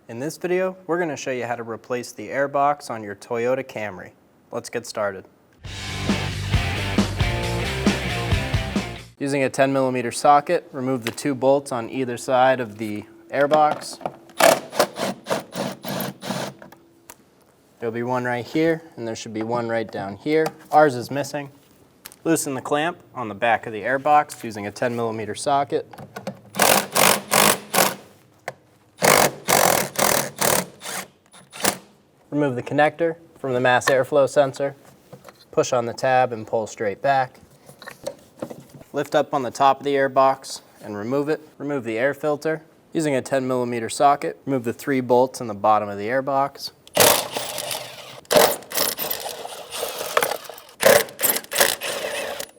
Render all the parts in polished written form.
In this video, we're going to show you how to replace the air box on your Toyota Camry. Let's get started. Using a 10mm socket, remove the two bolts on either side of the air box. There'll be one right here, and there should be one right down here. Ours is missing. Loosen the clamp on the back of the air box using a 10mm socket. Remove the connector from the mass airflow sensor. Push on the tab and pull straight back. Lift up on the top of the air box and remove it. Remove the air filter. Using a 10mm socket, remove the 3 bolts in the bottom of the air box.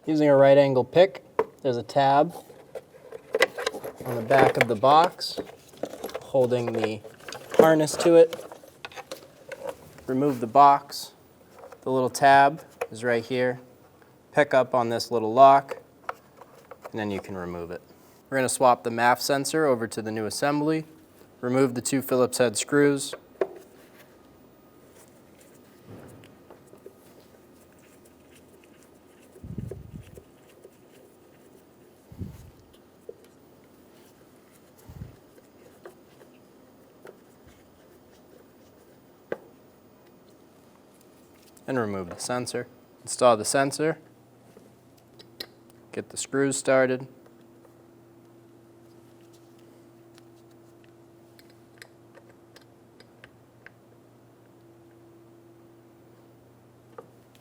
Using a right angle pick, there's a tab on the back of the box holding the harness to it. Remove the box. The little tab is right here. Pick up on this little lock, and then you can remove it. We're going to swap the MAF sensor over to the new assembly. Remove the 2 Phillips head screws. And remove the sensor. Install the sensor. Get the screws started.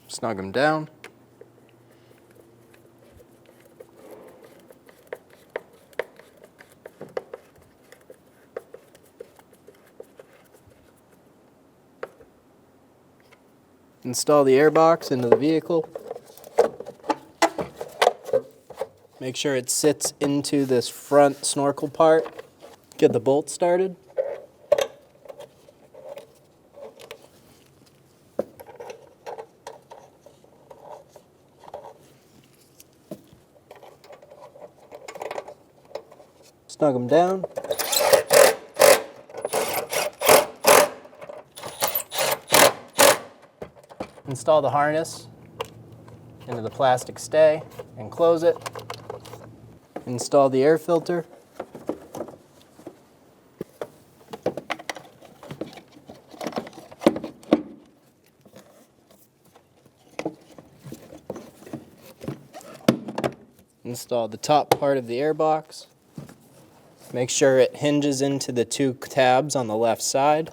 Snug them down. Install the airbox into the vehicle. Make sure it sits into this front snorkel part. Get the bolt started. Snug them down. Install the harness into the plastic stay and close it. Install the air filter. Install the top part of the air box. Make sure it hinges into the 2 tabs on the left side.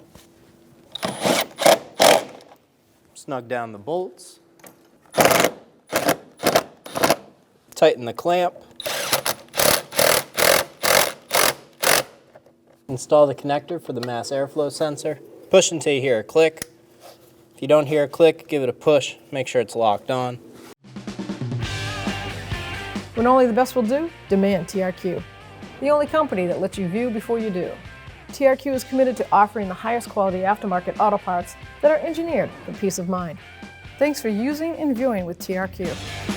Snug down the bolts. Tighten the clamp. Install the connector for the mass airflow sensor. Push until you hear a click. If you don't hear a click, give it a push. Make sure it's locked on. When only the best will do, demand TRQ. The only company that lets you view before you do. TRQ is committed to offering the highest quality aftermarket auto parts that are engineered for peace of mind. Thanks for using and viewing with TRQ.